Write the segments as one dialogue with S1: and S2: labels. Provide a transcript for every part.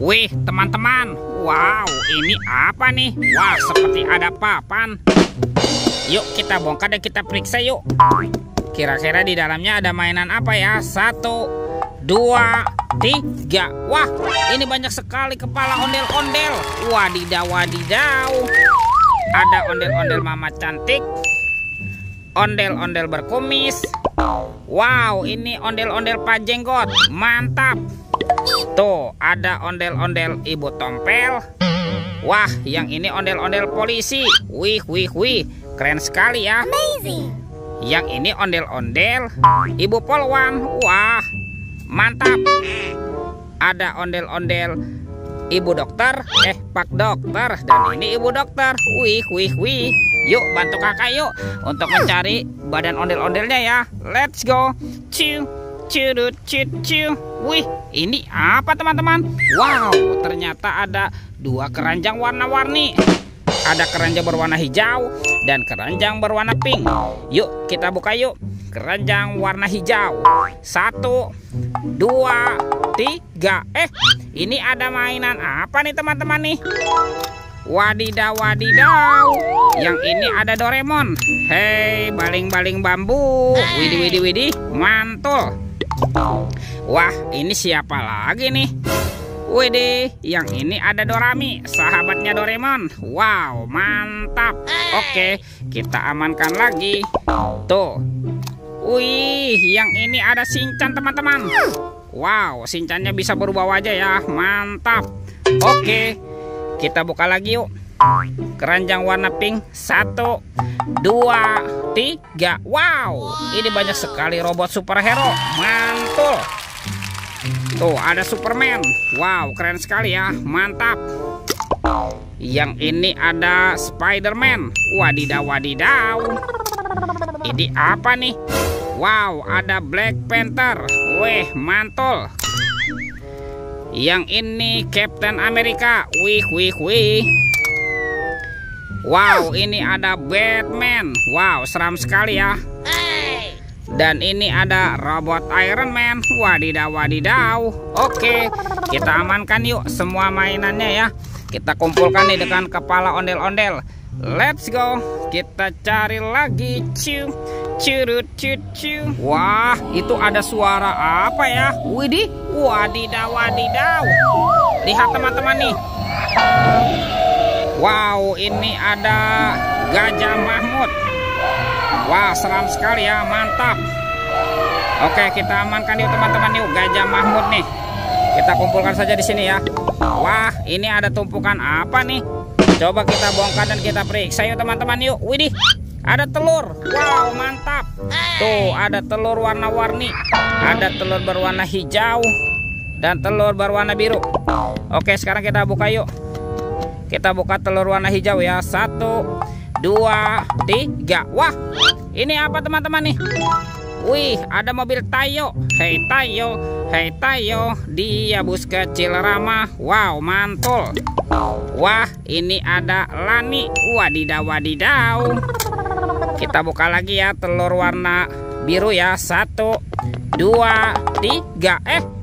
S1: Wih, teman-teman. Wow, ini apa nih? Wah, seperti ada papan. Yuk, kita bongkar dan kita periksa yuk. Kira-kira di dalamnya ada mainan apa ya? 1, 2, 3. Wah, ini banyak sekali kepala ondel-ondel. Wadidaw, wadidaw. Ada ondel-ondel mama cantik, ondel-ondel berkumis. Wow, ini ondel-ondel Pak Jenggot. Mantap. Tuh, ada ondel-ondel Ibu Tompel. Wah, yang ini ondel-ondel polisi. Wih, wih, wih. Keren sekali ya.
S2: Amazing.
S1: Yang ini ondel-ondel Ibu Polwan. Wah, mantap. Ada ondel-ondel Ibu Dokter. Pak Dokter. Dan ini Ibu Dokter. Wih, wih, wih. Yuk, bantu kakak yuk untuk mencari badan ondel-ondelnya ya. Let's go. Ciu, curut, ciu. Wih, ini apa teman-teman? Wow, ternyata ada 2 keranjang warna-warni. Ada keranjang berwarna hijau dan keranjang berwarna pink. Yuk, kita buka yuk. Keranjang warna hijau. 1, 2, 3. Ini ada mainan apa nih teman-teman nih? Wadidaw, wadidaw. Yang ini ada Doraemon. Hei, baling-baling bambu. Widih, widih, widih. Mantul. Wah, ini siapa lagi nih? Widih, yang ini ada Dorami, sahabatnya Doraemon. Wow, mantap. Oke, kita amankan lagi. Tuh. Wih, yang ini ada Shinchan teman-teman. Wow, Shinchannya bisa berubah wajah ya. Mantap. Oke, kita buka lagi yuk. Keranjang warna pink. 1, 2, 3. Wow, ini banyak sekali robot superhero. Mantul. Tuh, ada Superman. Wow, keren sekali ya. Mantap. Yang ini ada Spider-Man. Wadidaw, wadidaw. Ini apa nih? Wow, ada Black Panther. Wih, mantul. Yang ini Captain America. Wih, wih, wih. Wow, ini ada Batman. Wow, seram sekali ya. Dan ini ada robot Iron Man. Wadidaw, wadidaw. Oke, kita amankan yuk semua mainannya ya. Kita kumpulkan nih dengan kepala ondel-ondel. Let's go. Kita cari lagi. Ciu, curut, ciu. Wah, itu ada suara apa ya? Widih, wadidaw, wadidaw. Lihat teman-teman nih. Wow, ini ada Gajah Mahmud. Wah, seram sekali ya, mantap. Oke, kita amankan yuk teman-teman yuk Gajah Mahmud nih. Kita kumpulkan saja di sini ya. Wah, ini ada tumpukan apa nih? Coba kita bongkar dan kita periksa yuk teman-teman yuk. Widih, ada telur. Wow, mantap. Tuh, ada telur warna-warni. Ada telur berwarna hijau dan telur berwarna biru. Oke, sekarang kita buka yuk. Kita buka telur warna hijau ya. 1, 2, 3. Wah, ini apa teman-teman nih? Wih, ada mobil Tayo. Hei Tayo, hei Tayo, dia bus kecil ramah. Wow, mantul. Wah, ini ada Lani. Wadidaw, wadidaw. Kita buka lagi ya telur warna biru ya. 1, 2, 3.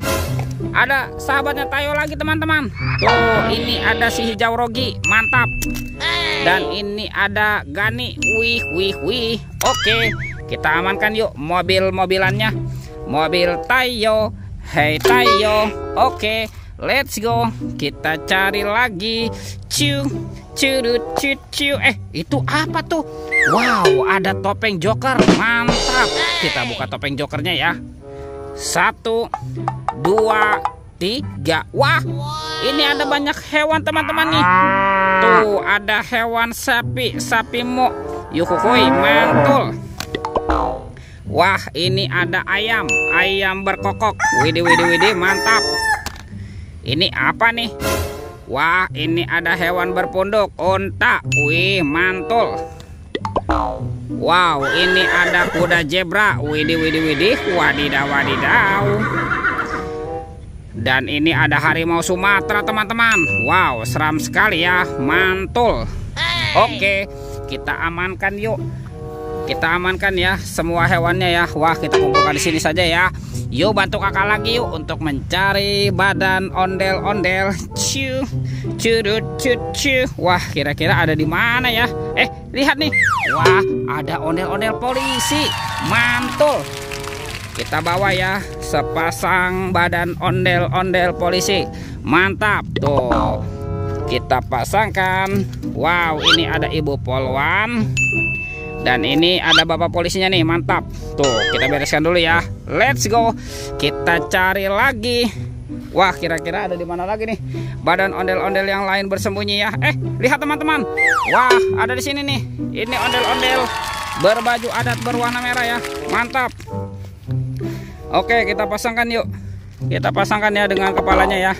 S1: Ada sahabatnya Tayo lagi teman-teman. Tuh, ini ada si hijau Rogi. Mantap. Dan ini ada Gani. Wih, wih, wih. Oke, kita amankan yuk mobil-mobilannya. Mobil Tayo. Hei Tayo. Oke, let's go. Kita cari lagi. Ciu, curut, ciu. Itu apa tuh? Wow, ada topeng Joker. Mantap. Kita buka topeng Jokernya ya. 1, 2, 3. Wah, ini ada banyak hewan teman-teman nih. Tuh, ada hewan sapi mo. Yuhuhui, mantul. Wah, ini ada ayam berkokok. Widih, widih, widih, mantap. Ini apa nih? Wah, ini ada hewan berpunduk, unta. Wih, mantul. Wow, ini ada kuda zebra. Widih, widih, widih. Wadidaw, wadidaw. Dan ini ada harimau Sumatera teman-teman. Wow, seram sekali ya. Mantul. Oke, kita amankan yuk. Kita amankan ya semua hewannya ya. Wah, kita kumpulkan di sini saja ya. Yuk bantu kakak lagi yuk untuk mencari badan ondel-ondel. Wah, kira-kira ada di mana ya? Lihat nih. Wah, ada ondel-ondel polisi. Mantul. Kita bawa ya sepasang badan ondel-ondel polisi. Mantap tuh. Kita pasangkan. Wow, ini ada Ibu Polwan. Dan ini ada bapak polisinya nih, mantap. Tuh, kita bereskan dulu ya. Let's go. Kita cari lagi. Wah, kira-kira ada di mana lagi nih badan ondel-ondel yang lain bersembunyi ya. Lihat teman-teman. Wah, ada di sini nih. Ini ondel-ondel berbaju adat berwarna merah ya. Mantap. Oke, kita pasangkan yuk. Kita pasangkan ya dengan kepalanya ya.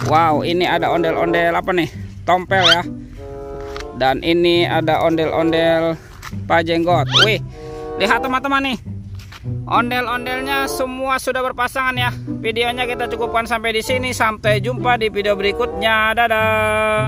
S1: Wow, ini ada ondel-ondel apa nih? Tompel ya. Dan ini ada ondel-ondel pajenggot. Wih, lihat teman-teman nih, ondel-ondelnya semua sudah berpasangan ya. Videonya kita cukupkan sampai di sini. Sampai jumpa di video berikutnya. Dadah.